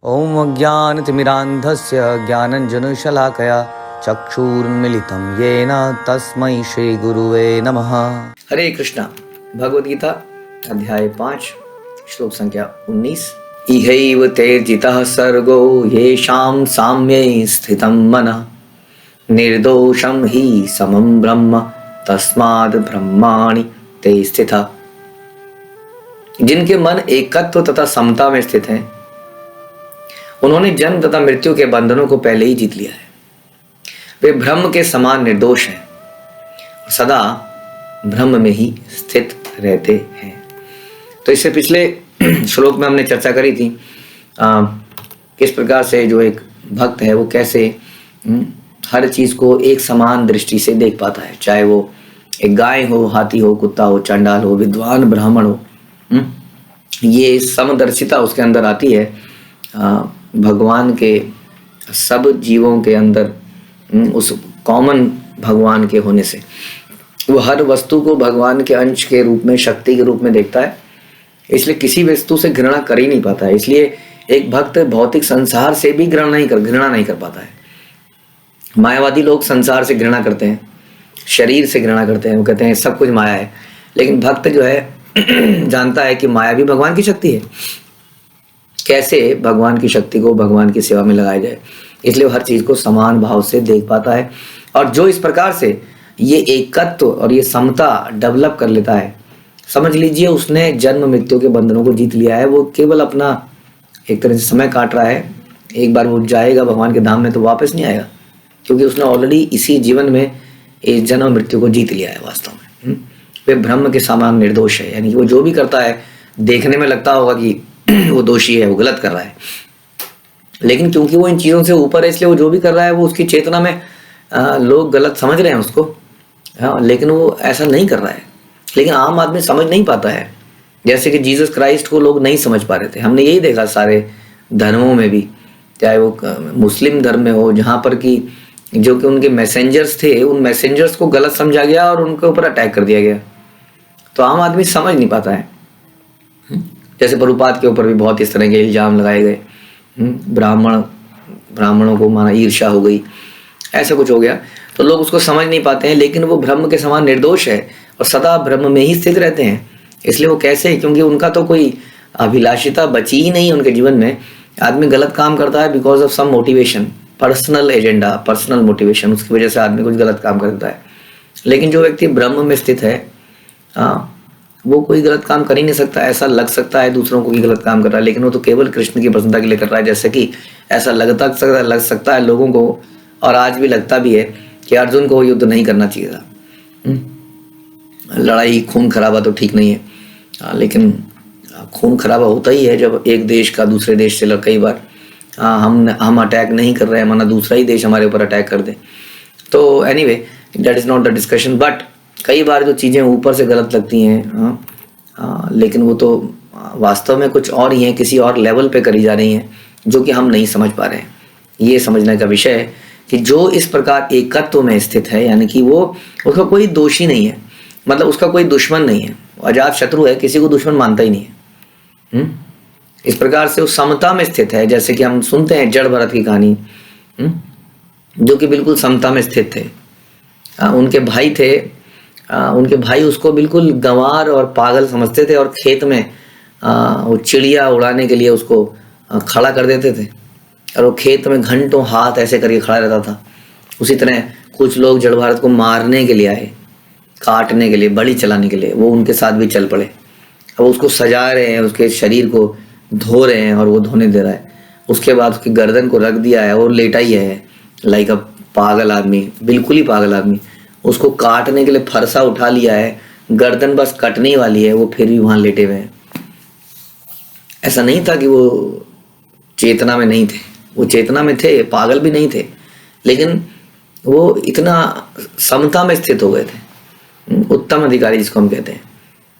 ॐ अज्ञानतिमिरान्धस्य ज्ञानञ्जनशलाकया चक्षुरुन्मिलितं येन तस्मै श्रीगुरुवे नमः। हरे कृष्णा। भगवद गीता अध्याय 5 श्लोक संख्या 19। इहैव तेर्जितः सर्गो येषां साम्ये स्थितं मनः निर्दोषं हि समं ब्रह्म तस्माद् ब्रह्माणि ते स्थितः। जिनके मन एकत्व तथा समता में स्थित हैं, उन्होंने जन्म तथा मृत्यु के बंधनों को पहले ही जीत लिया है। वे ब्रह्म के समान निर्दोष हैं और सदा ब्रह्म में ही स्थित रहते हैं। तो इससे पिछले श्लोक में हमने चर्चा करी थी किस प्रकार से जो एक भक्त है वो कैसे हर चीज को एक समान दृष्टि से देख पाता है, चाहे वो एक गाय हो, हाथी हो, कुत्ता हो, चंडाल हो, विद्वान ब्राह्मण हो। ये समदर्शिता उसके अंदर आती है भगवान के सब जीवों के अंदर, उस कॉमन भगवान के होने से वो हर वस्तु को भगवान के अंश के रूप में, शक्ति के रूप में देखता है। इसलिए किसी वस्तु से घृणा कर ही नहीं पाता है। इसलिए एक भक्त भौतिक संसार से भी घृणा नहीं कर पाता है। मायावादी लोग संसार से घृणा करते हैं, शरीर से घृणा करते हैं, वो कहते हैं सब कुछ माया है। लेकिन भक्त जो है जानता है कि माया भी भगवान की शक्ति है, कैसे भगवान की शक्ति को भगवान की सेवा में लगाया जाए। इसलिए वो हर चीज को समान भाव से देख पाता है। और जो इस प्रकार से ये एकत्व और ये समता डेवलप कर लेता है, समझ लीजिए उसने जन्म मृत्यु के बंधनों को जीत लिया है। वो केवल अपना एक तरह से समय काट रहा है। एक बार वो जाएगा भगवान के धाम में तो वापस नहीं आएगा, क्योंकि उसने ऑलरेडी इसी जीवन में इस जन्म मृत्यु को जीत लिया है वास्तव में। वे ब्रह्म के समान निर्दोष है, यानी कि वो जो भी करता है देखने में लगता होगा कि वो दोषी है, वो गलत कर रहा है, लेकिन क्योंकि वो इन चीजों से ऊपर है इसलिए वो जो भी कर रहा है वो उसकी चेतना में लोग गलत समझ रहे हैं उसको, लेकिन वो ऐसा नहीं कर रहा है। लेकिन आम आदमी समझ नहीं पाता है। जैसे कि जीसस क्राइस्ट को लोग नहीं समझ पा रहे थे। हमने यही देखा सारे धर्मों में भी, चाहे वो मुस्लिम धर्म में हो, जहाँ पर कि जो कि उनके मैसेंजर्स थे, उन मैसेंजर्स को गलत समझा गया और उनके ऊपर अटैक कर दिया गया। तो आम आदमी समझ नहीं पाता है। जैसे प्रभुपाद के ऊपर भी बहुत इस तरह के इल्जाम लगाए गए, ब्राह्मणों को माना ईर्ष्या हो गई, ऐसा कुछ हो गया। तो लोग उसको समझ नहीं पाते हैं। लेकिन वो ब्रह्म के समान निर्दोष है और सदा ब्रह्म में ही स्थित रहते हैं। इसलिए वो कैसे, क्योंकि उनका तो कोई अभिलाषिता बची ही नहीं उनके जीवन में। आदमी गलत काम करता है because of some motivation, personal agenda, personal motivation, उसकी वजह से आदमी कुछ गलत काम करता है। लेकिन जो व्यक्ति ब्रह्म में स्थित है, वो कोई गलत काम कर ही नहीं सकता। ऐसा लग सकता है दूसरों को भी गलत काम कर रहा है, लेकिन वो तो केवल कृष्ण की प्रसन्नता के लिए कर रहा है। जैसे कि ऐसा लग सकता है लोगों को, और आज भी लगता भी है कि अर्जुन को युद्ध नहीं करना चाहिए था। लड़ाई, खून खराबा तो ठीक नहीं है, लेकिन खून खराबा होता ही है जब एक देश का दूसरे देश से कई बार हम अटैक नहीं कर रहे हैं, माना दूसरा ही देश हमारे ऊपर अटैक कर दे। तो anyway, that is not the discussion. But कई बार जो चीज़ें ऊपर से गलत लगती हैं, लेकिन वो तो वास्तव में कुछ और ही हैं, किसी और लेवल पे करी जा रही हैं, जो कि हम नहीं समझ पा रहे हैं। ये समझने का विषय है कि जो इस प्रकार एकत्व में स्थित है, यानी कि वो, उसका कोई दोषी नहीं है, मतलब उसका कोई दुश्मन नहीं है, अजात शत्रु है, किसी को दुश्मन मानता ही नहीं है। इस प्रकार से वो समता में स्थित है। जैसे कि हम सुनते हैं जड़ भरत की कहानी, जो कि बिल्कुल समता में स्थित थे। उनके भाई थे, उनके भाई उसको बिल्कुल गंवार और पागल समझते थे और खेत में वो चिड़िया उड़ाने के लिए उसको खड़ा कर देते थे, और वो खेत में घंटों हाथ ऐसे करके खड़ा रहता था। उसी तरह कुछ लोग जड़ भारत को मारने के लिए आए, काटने के लिए, बलि चलाने के लिए, वो उनके साथ भी चल पड़े। अब उसको सजा रहे हैं, उसके शरीर को धो रहे हैं और वो धोने दे रहा है। उसके बाद उसकी गर्दन को रख दिया है और लेटा ही है, लाइक अ पागल आदमी, बिल्कुल ही पागल आदमी। उसको काटने के लिए फरसा उठा लिया है, गर्दन बस कटने वाली है, वो फिर भी वहां लेटे हुए हैं। ऐसा नहीं था कि वो चेतना में नहीं थे, वो चेतना में थे, पागल भी नहीं थे, लेकिन वो इतना समता में स्थित हो गए थे। उत्तम अधिकारी जिसको हम कहते हैं।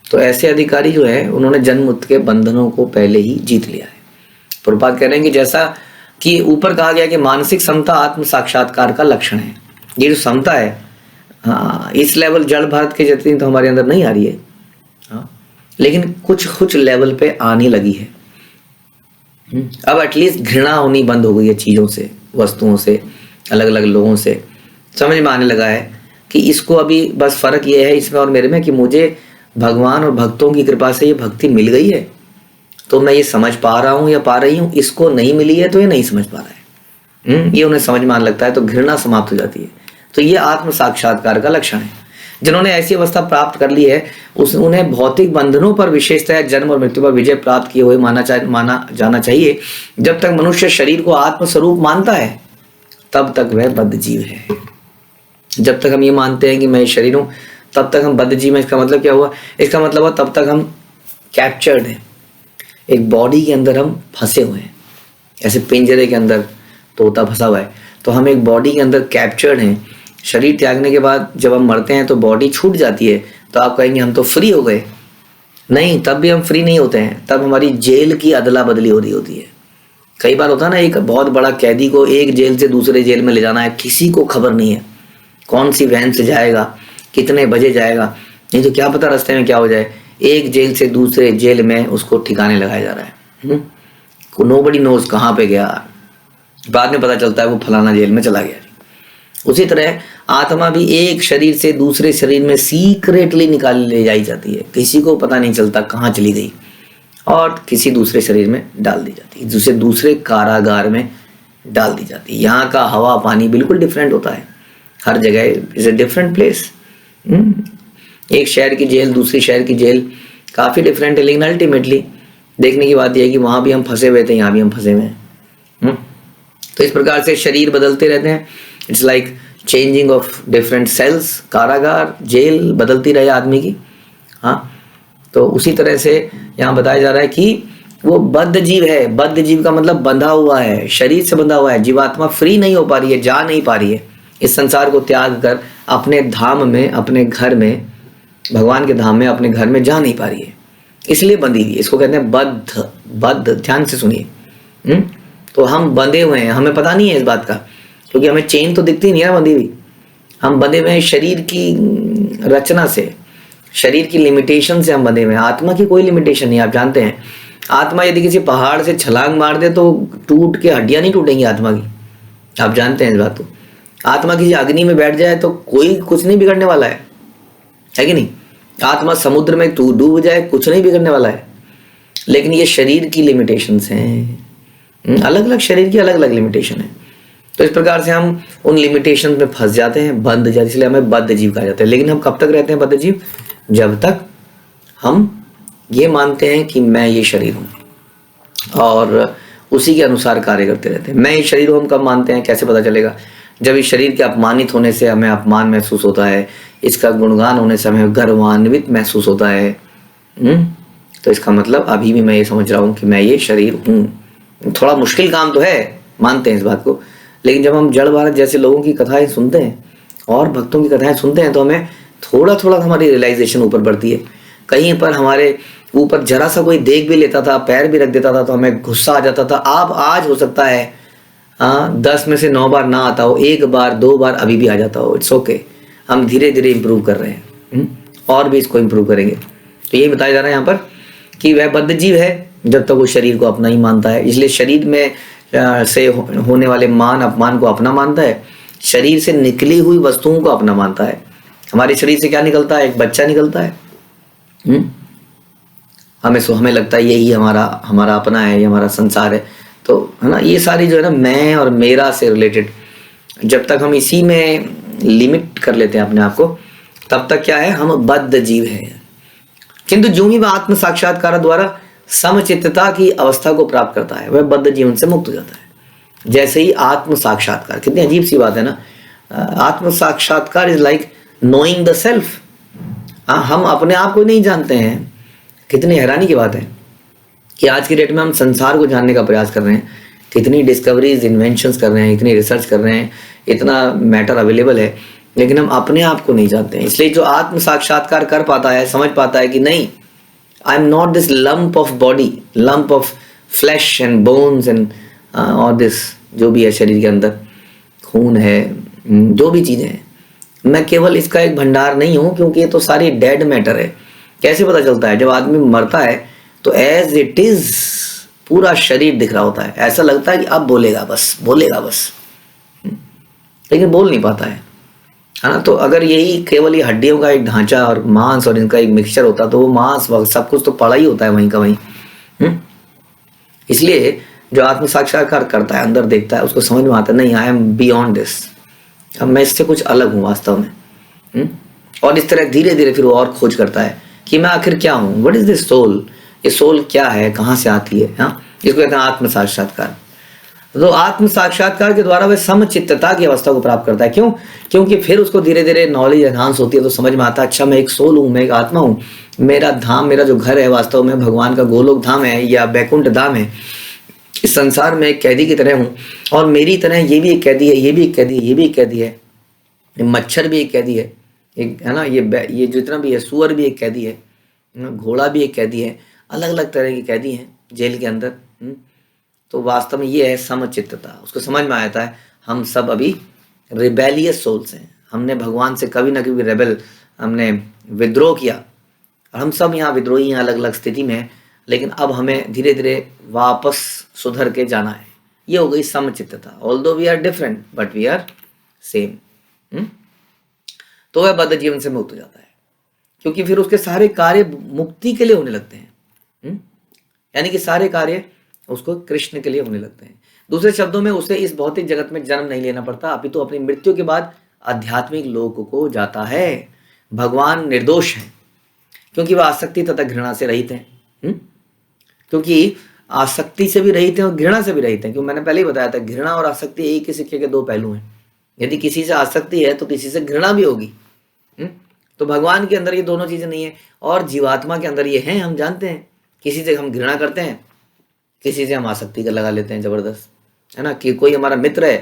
तो ऐसे अधिकारी जो है, उन्होंने जन्म मृत्यु के बंधनों को पहले ही जीत लिया है। प्रभुपाद कह रहे हैं कि जैसा कि ऊपर कहा गया कि मानसिक समता आत्म साक्षात्कार का लक्षण है। ये जो समता है, इस लेवल जड़ भारत के जितनी तो हमारे अंदर नहीं आ रही है, लेकिन कुछ लेवल पे आने लगी है। अब एटलीस्ट घृणा होनी बंद हो गई है चीज़ों से, वस्तुओं से, अलग अलग लोगों से। समझ में आने लगा है कि इसको अभी बस फ़र्क ये है इसमें और मेरे में कि मुझे भगवान और भक्तों की कृपा से ये भक्ति मिल गई है, तो मैं ये समझ पा रहा हूँ या पा रही हूँ। इसको नहीं मिली है तो ये नहीं समझ पा रहा है। ये उन्हें समझ में आने लगता है तो घृणा समाप्त हो जाती है। तो ये आत्म साक्षात्कार का लक्षण है। जिन्होंने ऐसी अवस्था प्राप्त कर ली है उन्हें भौतिक बंधनों पर विशेषतः जन्म और मृत्यु पर विजय प्राप्त किए हुए माना जाना चाहिए। जब तक मनुष्य शरीर को आत्मस्वरूप मानता है तब तक वह बद्ध जीव है। जब तक हम ये मानते हैं कि मैं शरीर हूँ तब तक हम बद्ध जीव हैं। इसका मतलब क्या हुआ? इसका मतलब हुआ तब तक हम कैप्चर्ड हैं, एक बॉडी के अंदर हम फंसे हुए हैं। ऐसे पिंजरे के अंदर तोता फंसा हुआ है तो हम एक बॉडी के अंदर कैप्चर्ड हैं। शरीर त्यागने के बाद जब हम मरते हैं तो बॉडी छूट जाती है, तो आप कहेंगे हम तो फ्री हो गए। नहीं, तब भी हम फ्री नहीं होते हैं, तब हमारी जेल की अदला बदली हो रही होती है। कई बार होता है ना, एक बहुत बड़ा कैदी को एक जेल से दूसरे जेल में ले जाना है, किसी को खबर नहीं है कौन सी वैन से जाएगा, कितने बजे जाएगा, नहीं तो क्या पता रास्ते में क्या हो जाए। एक जेल से दूसरे जेल में उसको ठिकाने लगाया जा रहा है। नोबडी नोज कहाँ पे गया, बाद में पता चलता है वो फलाना जेल में चला गया। उसी तरह आत्मा भी एक शरीर से दूसरे शरीर में सीक्रेटली निकाल ले जाई जाती है, किसी को पता नहीं चलता कहाँ चली गई, और किसी दूसरे शरीर में डाल दी जाती है, जिसे दूसरे कारागार में डाल दी जाती है। यहाँ का हवा पानी बिल्कुल डिफरेंट होता है, हर जगह इज ए डिफरेंट प्लेस। एक शहर की जेल दूसरी शहर की जेल काफ़ी डिफरेंट है, लेकिन अल्टीमेटली देखने की बात यह है कि वहाँ भी हम फंसे हुए थे, यहाँ भी हम फंसे हुए हैं। तो इस प्रकार से शरीर बदलते रहते हैं। It's like changing of different cells, कारागार, जेल बदलती रहे आदमी की। हाँ, तो उसी तरह से यहाँ बताया जा रहा है कि वो बद्ध जीव है। बद्ध जीव का मतलब बंधा हुआ है, शरीर से बंधा हुआ है। जीवात्मा फ्री नहीं हो पा रही है, जा नहीं पा रही है, इस संसार को त्याग कर अपने धाम में, अपने घर में, भगवान के धाम में, अपने घर में जा नहीं पा रही है, इसलिए बंधी हुई। इसको कहते हैं बद्ध। बद्ध, ध्यान से सुनिए। तो हम बंधे हुए हैं, हमें पता नहीं है इस बात का, क्योंकि हमें चेन तो दिखती नहीं है ना बंधी हुई। हम बंधे हुए हैं शरीर की रचना से, शरीर की लिमिटेशन से हम बंधे हुए हैं। आत्मा की कोई लिमिटेशन नहीं, आप जानते हैं। आत्मा यदि किसी पहाड़ से छलांग मार दे तो टूट के हड्डियां नहीं टूटेंगी आत्मा की, आप जानते हैं इस बात को। आत्मा किसी अग्नि में बैठ जाए तो कोई कुछ नहीं बिगड़ने वाला है कि नहीं। आत्मा समुद्र में डूब जाए कुछ नहीं बिगड़ने वाला है। लेकिन ये शरीर की लिमिटेशंस हैं, अलग अलग शरीर की अलग अलग लिमिटेशन है। तो इस प्रकार से हम उन लिमिटेशन में फंस जाते हैं, बंध जाते, इसलिए हमें बद्ध जीव कहा जाता है। लेकिन हम कब तक रहते हैं बद्ध जीव? जब तक हम ये मानते हैं कि मैं ये शरीर हूँ और उसी के अनुसार कार्य करते रहते हैं। मैं ये शरीर हूँ हम कब मानते हैं, कैसे पता चलेगा? जब इस शरीर के अपमानित होने से हमें अपमान महसूस होता है, इसका गुणगान होने से हमें गर्वान्वित महसूस होता है। तो इसका मतलब अभी भी मैं ये समझ रहा हूँ कि मैं ये शरीर हूँ। थोड़ा मुश्किल काम तो है, मानते हैं इस बात को, लेकिन जब हम जड़ भारत जैसे लोगों की कथाएं सुनते हैं और भक्तों की कथाएं सुनते हैं तो हमें थोड़ा थोड़ा हमारी रियलाइजेशन ऊपर बढ़ती है। कहीं पर हमारे ऊपर जरा सा कोई देख भी लेता था, पैर भी रख देता था तो हमें गुस्सा आ जाता था। आप आज हो सकता है 10 में से 9 बार ना आता हो, 1 बार 2 बार अभी भी आ जाता हो, इट्स ओके। हम धीरे धीरे इम्प्रूव कर रहे हैं और भी इसको इम्प्रूव करेंगे। तो यही बताया जा रहा है यहाँ पर कि वह बद्ध जीव है जब तक वो शरीर को अपना ही मानता है। इसलिए शरीर में से होने वाले मान अपमान को अपना मानता है, शरीर से निकली हुई वस्तुओं को अपना मानता है। हमारे शरीर से क्या निकलता है? एक बच्चा निकलता है। हमें लगता है यही हमारा अपना है, ये हमारा संसार है, तो है ना। ये सारी जो है ना मैं और मेरा से रिलेटेड, जब तक हम इसी में लिमिट कर लेते हैं अपने आप को, तब तक क्या है? हम बद्ध जीव हैं। किंतु जो ही वह आत्म साक्षात्कार द्वारा समचित्तता की अवस्था को प्राप्त करता है, वह बद्ध जीवन से मुक्त हो जाता है। जैसे ही आत्म साक्षात्कार, कितनी अजीब सी बात है ना। आत्म साक्षात्कार is like knowing the self. हम अपने आप को नहीं जानते हैं। कितनी हैरानी की बात है कि आज की डेट में हम संसार को जानने का प्रयास कर रहे हैं, कितनी डिस्कवरीज, इन्वेंशंस कर रहे हैं, इतनी रिसर्च कर रहे हैं, इतना मैटर अवेलेबल है, लेकिन हम अपने आप को नहीं जानते हैं। इसलिए जो आत्म साक्षात्कार कर पाता है, समझ पाता है कि नहीं, I am not this lump of body, lump of flash and bones and और दिस जो भी है शरीर के अंदर, खून है, जो भी चीज़ें हैं, मैं केवल इसका एक भंडार नहीं हूँ, क्योंकि ये तो सारी डेड मैटर है। कैसे पता चलता है? जब आदमी मरता है तो एज इट इज पूरा शरीर दिख रहा होता है, ऐसा लगता है कि अब बोलेगा बस, बोलेगा बस, लेकिन बोल नहीं पाता है ना। तो अगर यही केवल ये हड्डियों का एक ढांचा और मांस और इनका एक मिक्सचर होता तो वो मांस सब कुछ तो पड़ा ही होता है वहीं का वहीं। इसलिए जो आत्म साक्षात्कार करता है, अंदर देखता है, उसको समझ में आता है नहीं, आई एम बियॉन्ड दिस, अब मैं इससे कुछ अलग हूँ वास्तव में। और इस तरह धीरे धीरे फिर वो और खोज करता है कि मैं आखिर क्या हूँ, व्हाट इज दिस सोल, ये सोल क्या है, कहाँ से आती है। हाँ, इसको कहते हैं आत्म साक्षात्कार। तो आत्म साक्षात्कार के द्वारा वह समचित्तता की अवस्था को प्राप्त करता है। क्यों? क्योंकि फिर उसको धीरे धीरे नॉलेज एनहांस होती है, तो समझ में आता है अच्छा मैं एक सोल हूँ, मैं एक आत्मा हूँ, मेरा धाम, मेरा जो घर है वास्तव में भगवान का गोलोक धाम है या बैकुंठ धाम है। इस संसार में एक कैदी की तरह हूँ, और मेरी तरह ये भी एक कैदी है, ये भी एक कैदी है, ये भी एक कैदी है, मच्छर भी एक कैदी है, एक है ना, ये जितना भी है, सुअर भी एक कैदी है, घोड़ा भी एक कैदी है, अलग अलग तरह की कैदी हैं जेल के अंदर। तो वास्तव में ये है समचित्तता। उसको समझ में आता है हम सब अभी रिबेलियस सोल्स हैं, हमने भगवान से कभी ना कभी रेबेल, हमने विद्रोह किया, और हम सब यहाँ विद्रोही हैं, अलग अलग स्थिति में हैं, लेकिन अब हमें धीरे धीरे वापस सुधर के जाना है। ये हो गई समचित्तता। Although we are different but we are same. तो वह बद्ध जीवन से मुक्त हो जाता है, क्योंकि फिर उसके सारे कार्य मुक्ति के लिए होने लगते हैं। यानी कि सारे कार्य उसको कृष्ण के लिए होने लगते हैं। दूसरे शब्दों में उसे इस भौतिक जगत में जन्म नहीं लेना पड़ता, अपितु अपनी मृत्यु के बाद आध्यात्मिक लोक को जाता है। भगवान निर्दोष है क्योंकि वह आसक्ति तथा घृणा से रहित हैं। क्योंकि आसक्ति से भी रहित हैं और घृणा से भी रहित हैं। क्योंकि मैंने पहले ही बताया था घृणा और आसक्ति एक ही सिक्के के दो पहलू हैं। यदि किसी से आसक्ति है तो किसी से घृणा भी होगी। तो भगवान के अंदर ये दोनों चीजें नहीं है, और जीवात्मा के अंदर ये है। हम जानते हैं किसी से हम घृणा करते हैं, किसी से हम आसक्ति का लगा लेते हैं जबरदस्त, है ना, कि कोई हमारा मित्र है,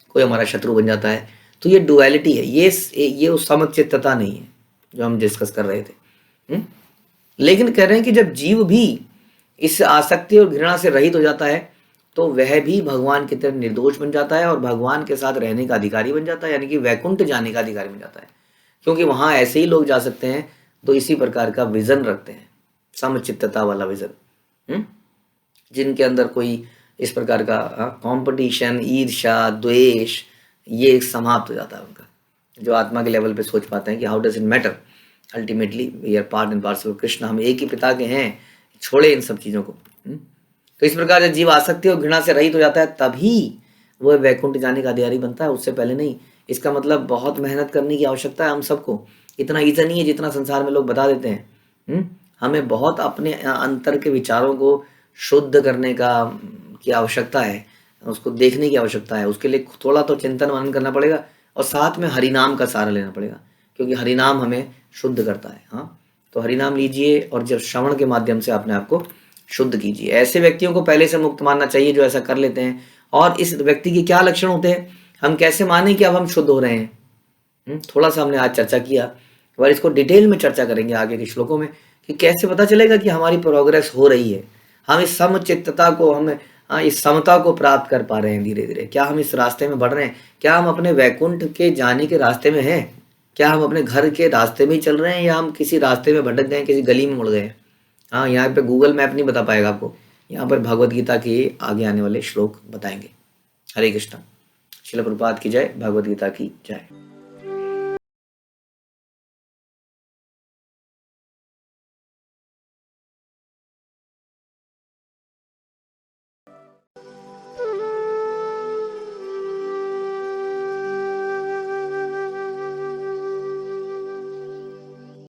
कोई हमारा शत्रु बन जाता है। तो ये डुअलिटी है, ये उस समचित्तता नहीं है जो हम डिस्कस कर रहे थे। लेकिन कह रहे हैं कि जब जीव भी इस आसक्ति और घृणा से रहित हो जाता है तो वह भी भगवान की तरह निर्दोष बन जाता है और भगवान के साथ रहने का अधिकारी बन जाता है, यानी कि वैकुंठ जाने का अधिकारी बन जाता है। क्योंकि वहां ऐसे ही लोग जा सकते हैं तो इसी प्रकार का विजन रखते हैं, समचित्तता वाला विजन, जिनके अंदर कोई इस प्रकार का कंपटीशन, ईर्ष्या, द्वेष, ये समाप्त हो जाता है उनका। जो आत्मा के लेवल पे सोच पाते हैं कि how does it matter, ultimately we are part and parcel of Krishna, हम एक ही पिता के हैं, छोड़े इन सब चीजों को। तो इस प्रकार जब जीव आसक्ति और घृणा से रहित हो जाता है तभी वह वैकुंठ जाने का अधिकारी बनता है, उससे पहले नहीं। इसका मतलब बहुत मेहनत करने की आवश्यकता है हम सबको, इतना ईजी नहीं है जितना संसार में लोग बता देते हैं। हमें बहुत अपने अंतर के विचारों को शुद्ध करने की आवश्यकता है, उसको देखने की आवश्यकता है। उसके लिए थोड़ा तो चिंतन मनन करना पड़ेगा और साथ में हरिनाम का सहारा लेना पड़ेगा, क्योंकि हरिनाम हमें शुद्ध करता है। हाँ, तो हरिनाम लीजिए और जब श्रवण के माध्यम से अपने आप को शुद्ध कीजिए। ऐसे व्यक्तियों को पहले से मुक्त मानना चाहिए जो ऐसा कर लेते हैं। और इस व्यक्ति के क्या लक्षण होते हैं, हम कैसे माने कि अब हम शुद्ध हो रहे हैं। थोड़ा सा हमने आज चर्चा किया और इसको डिटेल में चर्चा करेंगे आगे के श्लोकों में कि कैसे पता चलेगा कि हमारी प्रोग्रेस हो रही है, हम इस समचित्तता को, हम इस समता को प्राप्त कर पा रहे हैं धीरे धीरे। क्या हम इस रास्ते में बढ़ रहे हैं, क्या हम अपने वैकुंठ के जाने के रास्ते में हैं, क्या हम अपने घर के रास्ते में ही चल रहे हैं या हम किसी रास्ते में भटक गए, किसी गली में मुड़ गए। हाँ, यहाँ पे गूगल मैप नहीं बता पाएगा आपको, यहाँ पर भगवत गीता के आगे आने वाले श्लोक बताएंगे। हरे कृष्ण। श्रील प्रभुपाद की जय, भगवत गीता की जय।